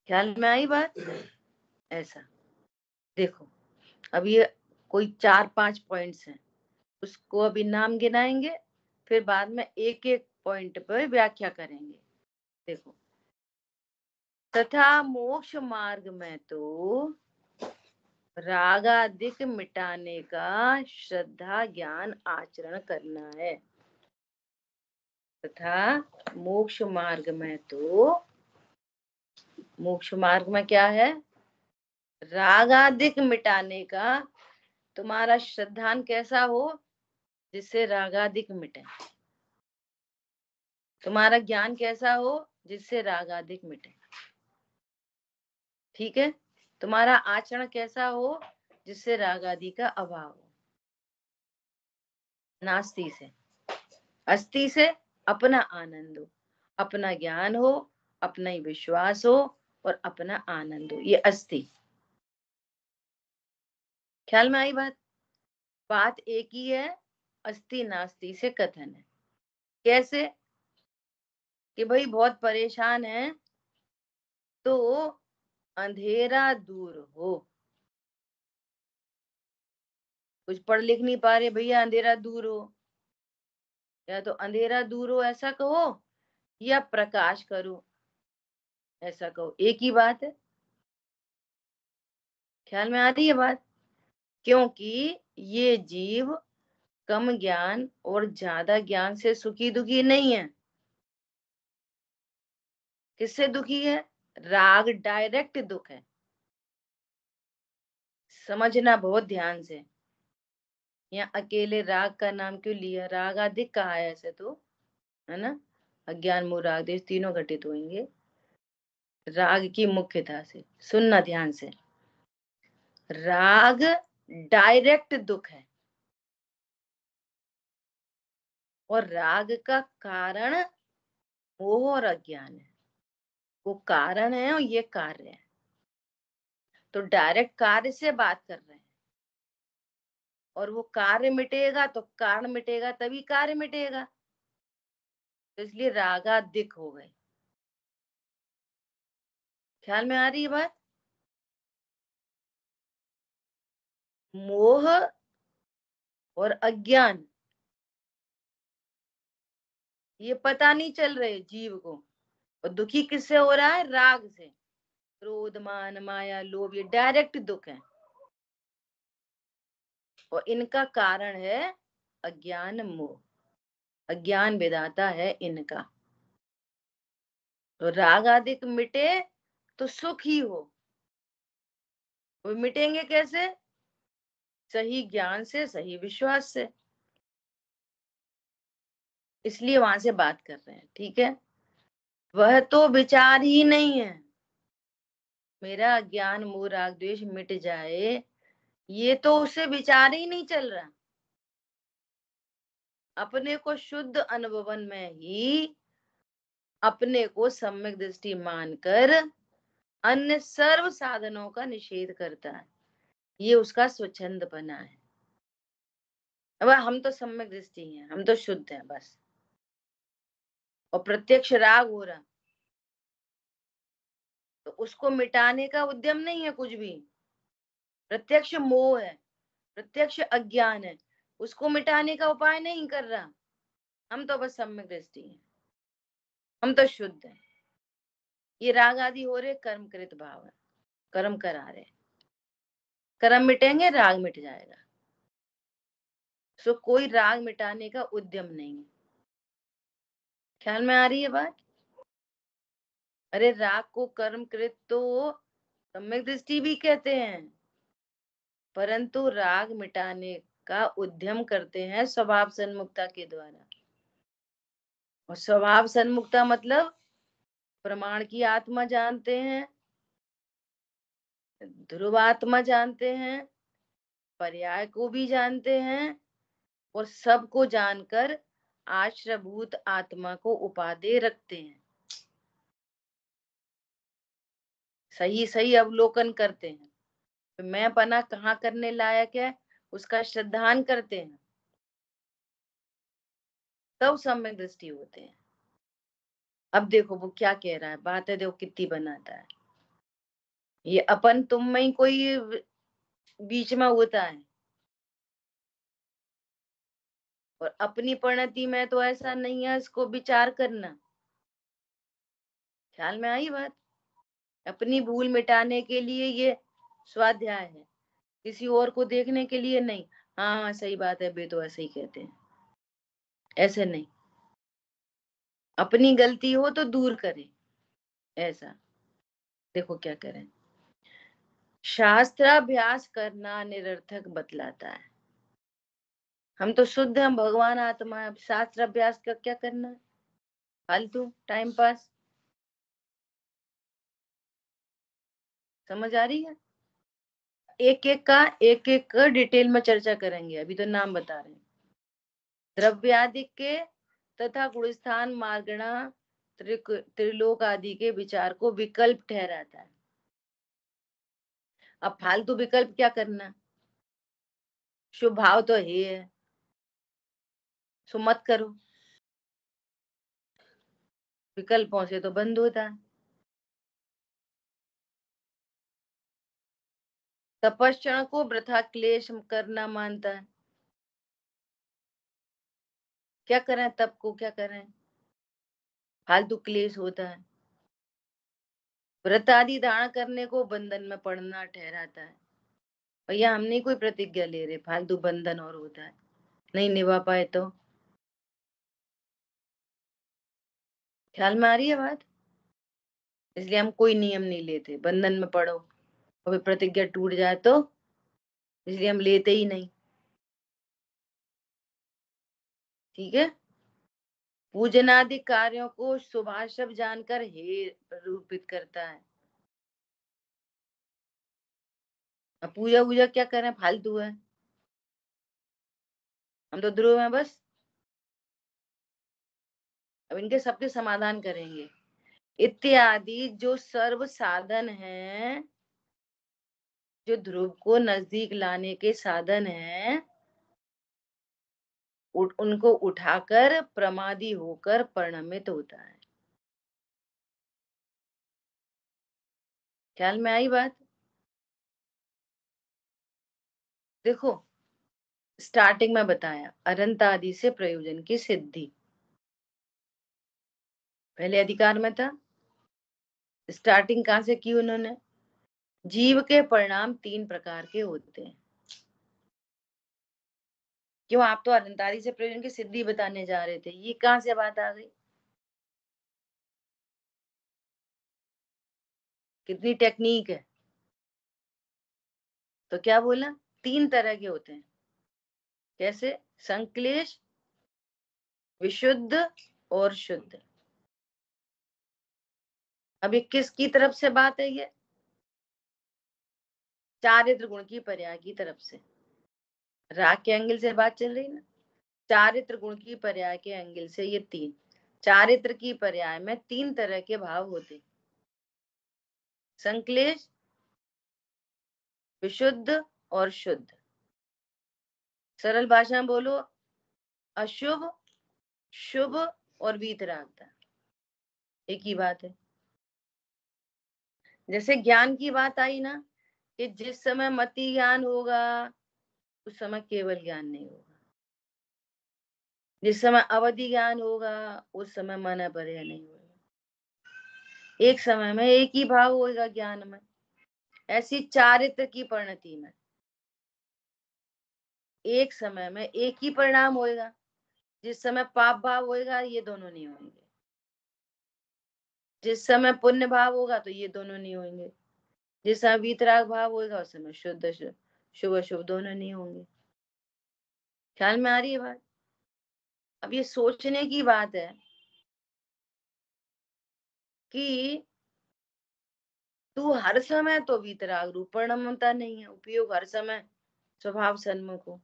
ख्याल में आई बात? ऐसा देखो, अब ये कोई 4-5 पॉइंट्स हैं, उसको अभी नाम गिनाएंगे, फिर बाद में एक एक पॉइंट पर व्याख्या करेंगे। देखो, तथा मोक्ष मार्ग में तो रागादिक मिटाने का श्रद्धा ज्ञान आचरण करना है। तथा मोक्ष मार्ग में तो, मोक्ष मार्ग में क्या है? रागादिक मिटाने का तुम्हारा श्रद्धान कैसा हो? जिससे रागादिक मिटे। तुम्हारा ज्ञान कैसा हो? जिससे रागादिक मिटे। ठीक है, तुम्हारा आचरण कैसा हो? जिससे राग आदि का अभाव हो। नास्ति से, अस्ति से अपना आनंद हो, अपना ज्ञान हो, अपना ही विश्वास हो और अपना आनंद हो, ये अस्ति। ख्याल में आई बात? बात एक ही है, अस्ति नास्ति से कथन है। कैसे? कि भाई बहुत परेशान है तो अंधेरा दूर हो। कुछ पढ़ लिख नहीं पा रहे भैया, अंधेरा दूर हो, या तो अंधेरा दूर हो ऐसा कहो, या प्रकाश करो ऐसा कहो, एक ही बात है। ख्याल में आ रही है बात? क्योंकि ये जीव कम ज्ञान और ज्यादा ज्ञान से सुखी दुखी नहीं है। किससे दुखी है? राग डायरेक्ट दुख है। समझना बहुत ध्यान से। यहाँ अकेले राग का नाम क्यों लिया? राग अधिक कहा है ऐसे तो, है ना? अज्ञान मोह राग देश तीनों घटित होंगे राग की मुख्यता से। सुनना ध्यान से, राग डायरेक्ट दुख है और राग का कारण मोह और अज्ञान है। वो कारण है और ये कार्य है। तो डायरेक्ट कार्य से बात कर रहे हैं, और वो कार्य मिटेगा तो कारण मिटेगा, तभी कार्य मिटेगा। तो इसलिए रागादिक हो गए। ख्याल में आ रही है बात? मोह और अज्ञान, ये पता नहीं चल रहे जीव को। और दुखी किससे हो रहा है? राग से। क्रोध, मान, माया, लोभ, ये डायरेक्ट दुख है। और इनका कारण है अज्ञान, मोह। अज्ञान विधाता है इनका। तो राग आदि मिटे तो सुख ही हो। वो मिटेंगे कैसे? सही ज्ञान से, सही विश्वास से। इसलिए वहां से बात कर रहे हैं, ठीक है। वह तो विचार ही नहीं है। मेरा अज्ञान, मोह, राग, द्वेष मिट जाए, ये तो उसे विचार ही नहीं चल रहा। अपने को शुद्ध अनुभवन में ही अपने को सम्यक दृष्टि मानकर अन्य सर्व साधनों का निषेध करता है। ये उसका स्वच्छंद बना है। अब हम तो सम्यक दृष्टि हैं, हम तो शुद्ध हैं बस। और प्रत्यक्ष राग हो रहा, तो उसको मिटाने का उद्यम नहीं है कुछ भी। प्रत्यक्ष मोह है, प्रत्यक्ष अज्ञान है, उसको मिटाने का उपाय नहीं कर रहा। हम तो बस सम्यक दृष्टि हैं, हम तो शुद्ध हैं। ये राग आदि हो रहे कर्मकृत भाव है, कर्म करा रहे। कर्म मिटेंगे, राग मिट जाएगा। सो कोई राग मिटाने का उद्यम नहीं है। ख्याल में आ रही है बात? अरे राग को कर्मकृत तो सम्यक दृष्टि भी कहते हैं, परंतु राग मिटाने का उद्यम करते हैं स्वभाव सन्मुक्ता के द्वारा। और स्वभाव सन्मुक्ता मतलब प्रमाण की आत्मा जानते हैं, ध्रुवात्मा जानते हैं, पर्याय को भी जानते हैं, और सबको जानकर आश्रभूत आत्मा को उपादेय रखते हैं। सही सही अवलोकन करते हैं। तो मैं पना कहाँ करने लायक है, उसका श्रद्धान करते हैं, तब सम्यक दृष्टि होते हैं। अब देखो वो क्या कह रहा है, बात है देखो कितनी बनाता है। ये अपन तुम में ही कोई बीच में होता है, और अपनी परिणति में तो ऐसा नहीं है, इसको विचार करना। ख्याल में आई बात? अपनी भूल मिटाने के लिए ये स्वाध्याय है, किसी और को देखने के लिए नहीं। हाँ हाँ सही बात है, वे तो ऐसे ही कहते हैं, ऐसे नहीं। अपनी गलती हो तो दूर करें, ऐसा। देखो क्या करें। शास्त्राभ्यास करना निरर्थक बतलाता है। हम तो शुद्ध हैं, भगवान आत्मा है, शास्त्र अभ्यास का क्या करना है? फालतू टाइम पास। समझ आ रही है? एक एक का डिटेल में चर्चा करेंगे, अभी तो नाम बता रहे हैं। द्रव्यादि के तथा गुणस्थान मार्गणा त्रिलोक आदि के विचार को विकल्प ठहराता है। अब फालतू विकल्प क्या करना, शुभ भाव तो है, सो मत करो। विकल्पों से तो बंद होता है। तपस्या को वृथा क्लेश करना मानता है। क्या करें तप को, क्या करें, फालतू क्लेश होता है। व्रत आदि धारण करने को बंधन में पड़ना ठहराता है। भैया हम नहीं कोई प्रतिज्ञा ले रहे, फालतू बंधन और होता है, नहीं निभा पाए तो। ख्याल में आ रही है बात? इसलिए हम कोई नियम नहीं लेते, बंधन में पड़ो और प्रतिज्ञा टूट जाए तो, इसलिए हम लेते ही नहीं। ठीक है। पूजनादि कार्यों को शुभाशुभ जानकर हे रूपित करता है। अब पूजा वूजा क्या करें, फालतू है, हम तो ध्रुव हैं बस। अब इनके सबके समाधान करेंगे। इत्यादि जो सर्व साधन हैं, जो ध्रुव को नजदीक लाने के साधन हैं, उनको उठाकर प्रमादी होकर परिणमित होता है। ख्याल में आई बात? देखो स्टार्टिंग में बताया अरंत आदि से प्रयोजन की सिद्धि, पहले अधिकार में था। स्टार्टिंग कहां से की उन्होंने? जीव के परिणाम 3 प्रकार के होते हैं। क्यों? आप तो अनंत आदि से प्रयोजन की सिद्धि बताने जा रहे थे, ये कहां से बात आ गई? कितनी टेक्निक है। तो क्या बोला? 3 तरह के होते हैं। कैसे? संक्लेश, विशुद्ध और शुद्ध। अब ये किसकी तरफ से बात है? ये चारित्र गुण की पर्याय की तरफ से, राग के एंगल से बात चल रही ना। चारित्र गुण की पर्याय के एंगल से ये 3 चारित्र की पर्याय में 3 तरह के भाव होते, संक्लेश, विशुद्ध और शुद्ध। सरल भाषा में बोलो, अशुभ, शुभ और वीतरागता, एक ही बात है। जैसे ज्ञान की बात आई ना, कि जिस समय मति ज्ञान होगा उस समय केवल ज्ञान नहीं होगा, जिस समय अवधि ज्ञान होगा उस समय मन पर्याय नहीं होगा। एक समय में एक ही भाव होगा ज्ञान में। ऐसी चारित्र की परिणति में एक समय में एक ही परिणाम होगा। जिस समय पाप भाव होगा ये दोनों नहीं होंगे, जिस समय पुण्य भाव होगा तो ये दोनों नहीं होंगे, जिस समय वीतराग भाव होगा उस समय शुद्ध शुभ अशुभ दोनों नहीं होंगे। ख्याल में आ रही है बात? अब ये सोचने की बात है कि तू हर समय तो वीतराग रूप परिणमता नहीं है, उपयोग हर समय स्वभाव सन्मुख हो,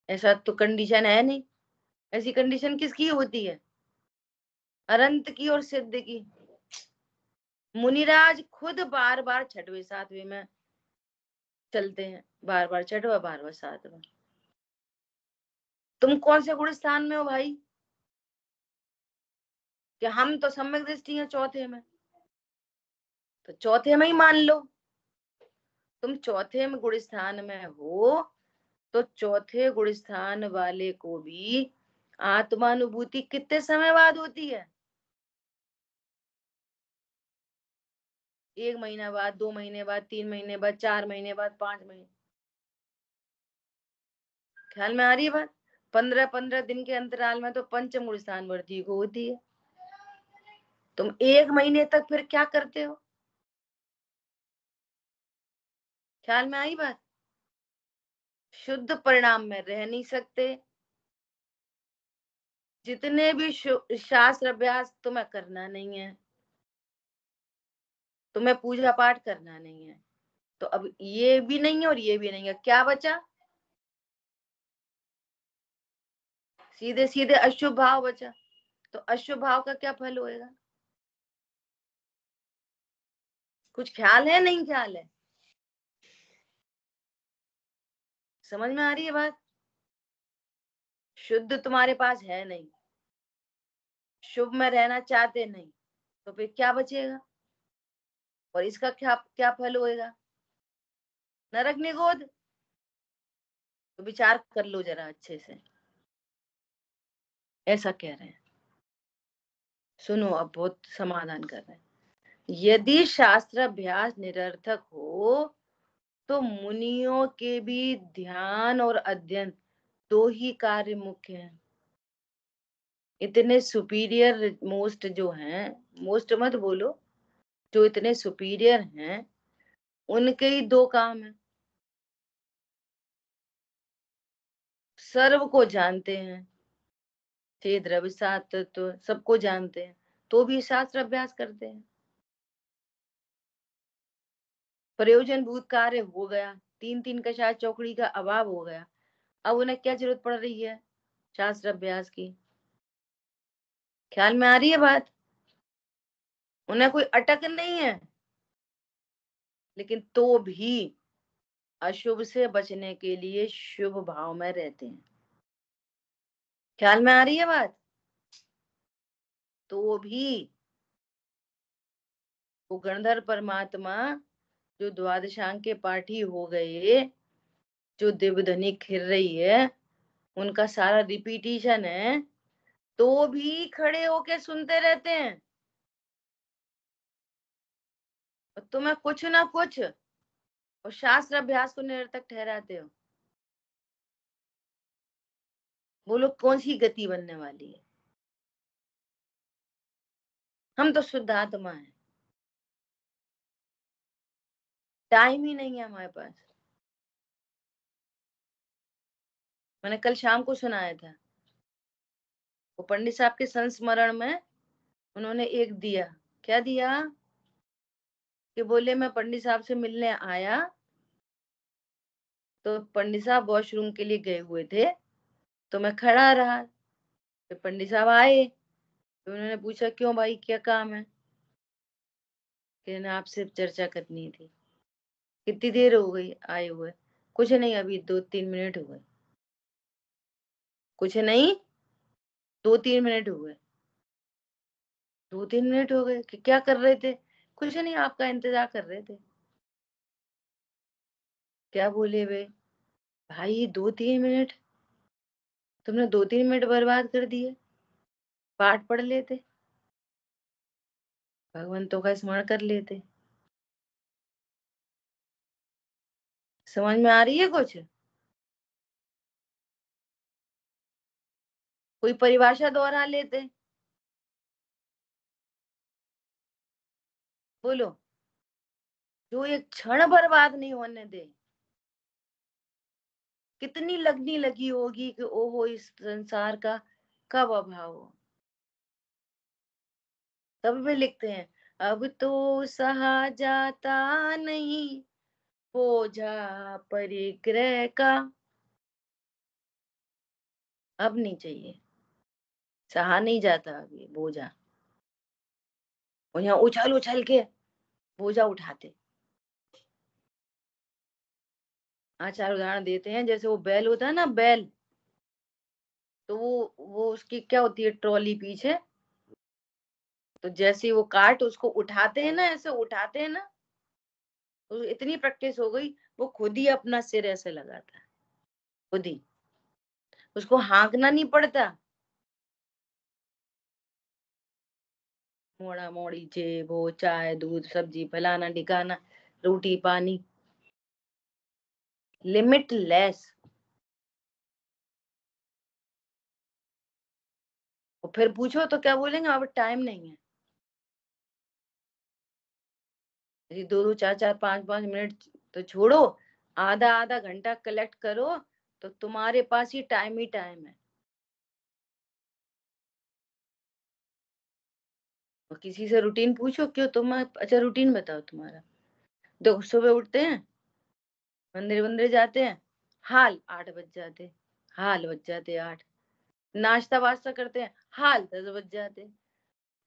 ऐसा तो कंडीशन है नहीं। ऐसी कंडीशन किसकी होती है? अनंत की और सिद्ध की। मुनिराज खुद बार बार 6वें 7वें में चलते हैं, बार बार 6वां बार बार 7वां। तुम कौन से गुण स्थान में हो भाई? कि हम तो सम्यक दृष्टि है 4थे में, तो 4थे में ही मान लो। तुम 4थे में गुण स्थान में हो तो 4थे गुण स्थान वाले को भी आत्मानुभूति कितने समय बाद होती है? 1 महीना बाद, 2 महीने बाद, 3 महीने बाद, 4 महीने बाद, 5 महीने। ख्याल में आ रही है बात? 15-15 दिन के अंतराल में तो पंचम गुण स्थान वृद्धि को होती है। तुम 1 महीने तक फिर क्या करते हो? ख्याल में आई बात? शुद्ध परिणाम में रह नहीं सकते। जितने भी शास्त्र अभ्यास तुम्हें करना नहीं है, तुम्हें पूजा पाठ करना नहीं है, तो अब ये भी नहीं है और ये भी नहीं है, क्या बचा? सीधे सीधे अशुभ भाव बचा। तो अशुभ भाव का क्या फल होएगा? कुछ ख्याल है? नहीं ख्याल है? समझ में आ रही है बात? शुद्ध तुम्हारे पास है नहीं, शुभ में रहना चाहते नहीं, तो फिर क्या बचेगा? और इसका क्या क्या फल होएगा? नरक निगोद। तो विचार कर लो जरा अच्छे से, ऐसा कह रहे हैं। सुनो, अब बहुत समाधान कर रहे हैं। यदि शास्त्र अभ्यास निरर्थक हो तो मुनियों के भी ध्यान और अध्ययन 2 ही कार्य मुख्य हैं। इतने सुपीरियर मोस्ट जो हैं, मोस्ट मत बोलो, जो इतने सुपीरियर हैं उनके ही 2 काम हैं। सर्व को जानते हैं, थे द्रव्य सात तो सबको जानते हैं, तो भी शास्त्र अभ्यास करते हैं। प्रयोजन भूत कार्य हो गया, 3 कषाय चौकड़ी का अभाव हो गया, अब उन्हें क्या जरूरत पड़ रही है? शास्त्र अभ्यास की। ख्याल में आ रही है बात? उन्हें कोई अटक नहीं है, लेकिन तो भी अशुभ से बचने के लिए शुभ भाव में रहते हैं। ख्याल में आ रही है बात? तो भी वो गणधर परमात्मा जो द्वादशांक के पाठी हो गए, जो दिव्यध्वनि खिर रही है, उनका सारा रिपीटिशन है, तो भी खड़े होके सुनते रहते हैं। और तुम्हें कुछ ना कुछ और शास्त्र अभ्यास को निरर्थक ठहराते हो। बोलो कौन सी गति बनने वाली है? हम तो शुद्ध आत्मा है, टाइम ही नहीं है हमारे पास। मैंने कल शाम को सुनाया था, वो पंडित साहब के संस्मरण में उन्होंने एक दिया। क्या दिया कि बोले मैं पंडित साहब से मिलने आया, तो पंडित साहब वॉशरूम के लिए गए हुए थे, तो मैं खड़ा रहा। फिर पंडित साहब आए, तो उन्होंने पूछा क्यों भाई, क्या काम है? कहने आपसे चर्चा करनी थी। कितनी देर हो गई आए हुए? कुछ नहीं, अभी 2-3 मिनट हुए। कुछ नहीं, 2-3 मिनट हुए। 2-3 मिनट हो गए कि क्या कर रहे थे? कुछ नहीं, आपका इंतजार कर रहे थे। क्या बोले वे? भाई 2-3 मिनट, तुमने 2-3 मिनट बर्बाद कर दिए। पाठ पढ़ लेते, भगवंतों का स्मरण कर लेते। समझ में आ रही है कुछ? कोई परिभाषा दोहरा लेते। बोलो, जो एक क्षण बर्बाद नहीं होने दे। कितनी लगनी लगी होगी कि ओहो इस संसार का कब अभाव हो। तब वे लिखते हैं, अब तो सहा जाता नहीं बोझा परिग्रह का। अब नहीं चाहिए, सहा नहीं जाता अभी बोझा। और यहाँ उछल उछल के बोझा उठाते। आचार उदाहरण देते हैं, जैसे वो बैल होता है ना, बैल, तो वो उसकी क्या होती है, ट्रॉली पीछे। तो जैसे वो काट उसको उठाते हैं ना, ऐसे उठाते हैं ना, तो इतनी प्रैक्टिस हो गई, वो खुद ही अपना सिर ऐसे लगाता है, खुद ही। उसको हाँकना नहीं पड़ता। मोड़ा मोड़ी चे वो चाय दूध सब्जी फलाना ढिकाना, रोटी पानी, लिमिटलेस। और फिर पूछो तो क्या बोलेंगे, अब टाइम नहीं है। यदि 2-2 4-4 5-5 मिनट तो छोड़ो, आधा आधा घंटा कलेक्ट करो, तो तुम्हारे पास ही टाइम है। और किसी से रूटीन पूछो, क्यों तुम, अच्छा रूटीन बताओ तुम्हारा। देखो सुबह उठते हैं, मंदिर मंदिर जाते हैं, हाल 8 बज जाते, हाल बज जाते 8। नाश्ता वास्ता करते हैं, हाल 10 बज जाते।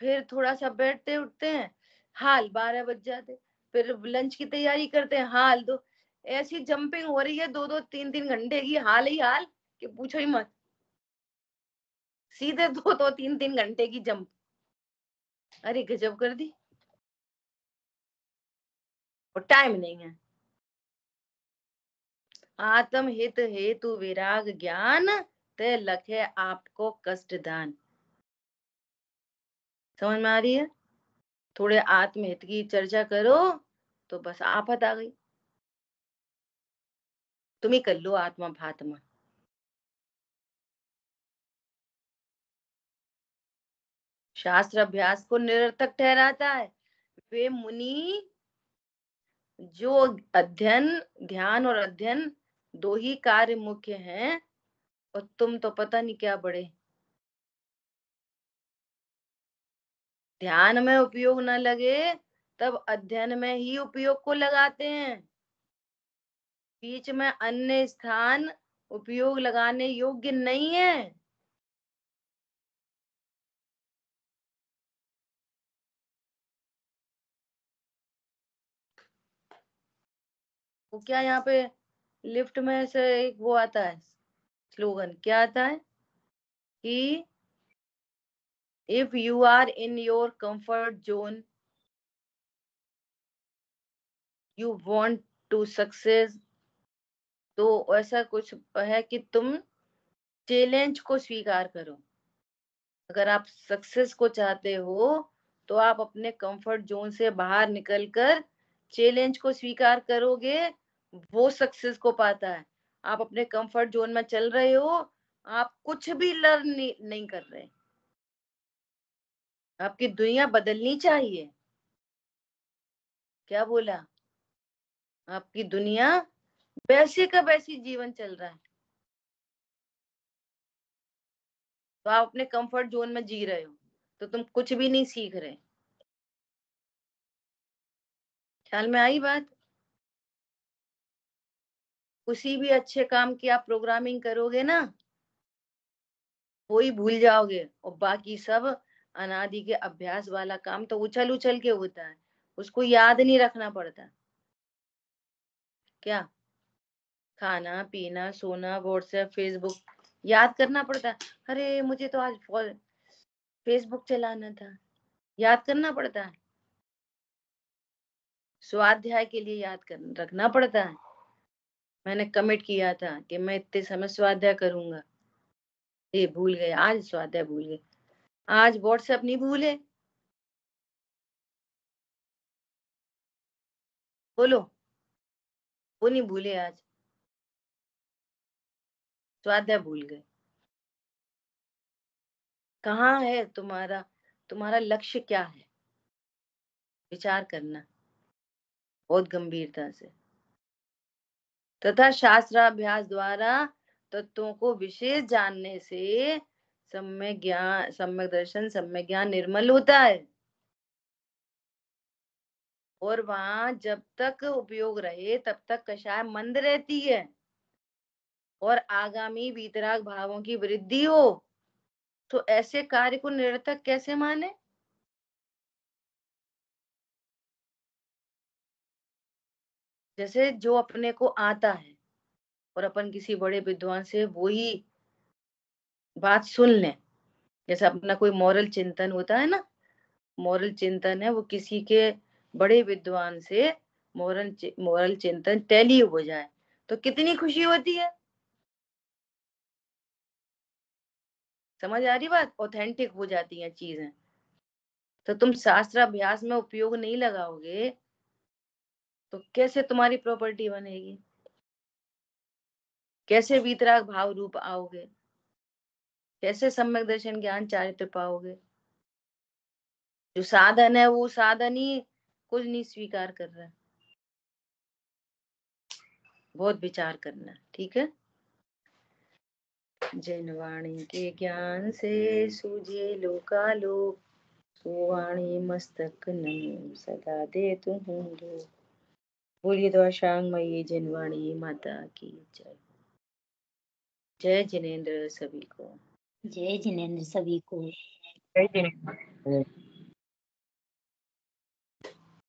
फिर थोड़ा सा बैठते उठते हैं, हाल 12 बज जाते। फिर लंच की तैयारी करते हैं, हाल 2। ऐसी जंपिंग हो रही है 2-2 3-3 घंटे की, हाल ही हाल कि पूछो ही मत। सीधे 2-2 3-3 घंटे की जंप। अरे गजब कर दी। और टाइम नहीं है। आत्म हित हेतु विराग ज्ञान, ते लखे आपको कष्ट दान। समझ में आ रही है? थोड़े आत्महित की चर्चा करो तो बस आफत आ गई। तुम ही कर लो आत्मा फात्मा। शास्त्र अभ्यास को निरर्थक ठहराता है। वे मुनि जो अध्ययन, ध्यान और अध्ययन दो ही कार्य मुख्य हैं, और तुम तो पता नहीं क्या बड़े। ध्यान में उपयोग न लगे तब अध्ययन में ही उपयोग को लगाते हैं। बीच में अन्य स्थान उपयोग लगाने योग्य नहीं है। वो क्या यहाँ पे लिफ्ट में से एक वो आता है स्लोगन, क्या आता है कि if you are in your comfort zone you want to success, तो ऐसा कुछ है कि तुम चैलेंज को स्वीकार करो। अगर आप सक्सेस को चाहते हो तो आप अपने कंफर्ट जोन से बाहर निकलकर चैलेंज को स्वीकार करोगे, वो सक्सेस को पाता है। आप अपने कंफर्ट जोन में चल रहे हो, आप कुछ भी लर्न नहीं कर रहे। आपकी दुनिया बदलनी चाहिए। क्या बोला? आपकी दुनिया वैसे का वैसी जीवन चल रहा है, तो आप अपने कंफर्ट जोन में जी रहे हो, तो तुम कुछ भी नहीं सीख रहे। ख्याल में आई बात? किसी भी अच्छे काम की आप प्रोग्रामिंग करोगे ना, वो ही भूल जाओगे, और बाकी सब अनादि के अभ्यास वाला काम तो उछल उछल के होता है, उसको याद नहीं रखना पड़ता। क्या? खाना पीना सोना व्हाट्सएप फेसबुक याद करना पड़ता है। अरे मुझे तो आज फेसबुक चलाना था, याद करना पड़ता है। स्वाध्याय के लिए याद कर रखना पड़ता है। मैंने कमिट किया था कि मैं इतने समय स्वाध्याय करूंगा, ये भूल गए, आज स्वाध्याय भूल गए। आज व्हाट्सएप नहीं भूले, बोलो, वो नहीं भूले, आज स्वाध्याय भूल गए। कहाँ है तुम्हारा तुम्हारा लक्ष्य क्या है? विचार करना बहुत गंभीरता से। तथा शास्त्राभ्यास द्वारा तत्वों को विशेष जानने से सम्यक ज्ञान, सम्यक दर्शन, सम्यक ज्ञान निर्मल होता है। और वहां जब तक उपयोग रहे तब तक कषाय मंद रहती है, और आगामी वीतराग भावों की वृद्धि हो, तो ऐसे कार्य को निरर्थक कैसे माने? जैसे जो अपने को आता है और अपन किसी बड़े विद्वान से वही बात सुन लें, जैसे अपना कोई मॉरल चिंतन होता है ना, मॉरल चिंतन है, वो किसी के बड़े विद्वान से मॉरल चिंतन टैली हो जाए तो कितनी खुशी होती है। समझ आ रही बात? ऑथेंटिक हो जाती हैं चीजें। तो तुम शास्त्र अभ्यास में उपयोग नहीं लगाओगे तो कैसे तुम्हारी प्रॉपर्टी बनेगी? कैसे वीतराग भाव रूप आओगे? कैसे सम्यक दर्शन ज्ञान चारित्र पाओगे? जो साधन है वो साधन ही कुछ नहीं स्वीकार कर रहा है। बहुत विचार करना, ठीक है। जनवाणी के ज्ञान से सूझे लोकालोक, सुवाणी मस्तक नमो सदा दे तुम दो। बोलिए तो शांगमयी जनवाणी माता की जय। जय जिनेन्द्र सभी को। जय जिनेन्द्र सभी को। जय जिनेन्द्र।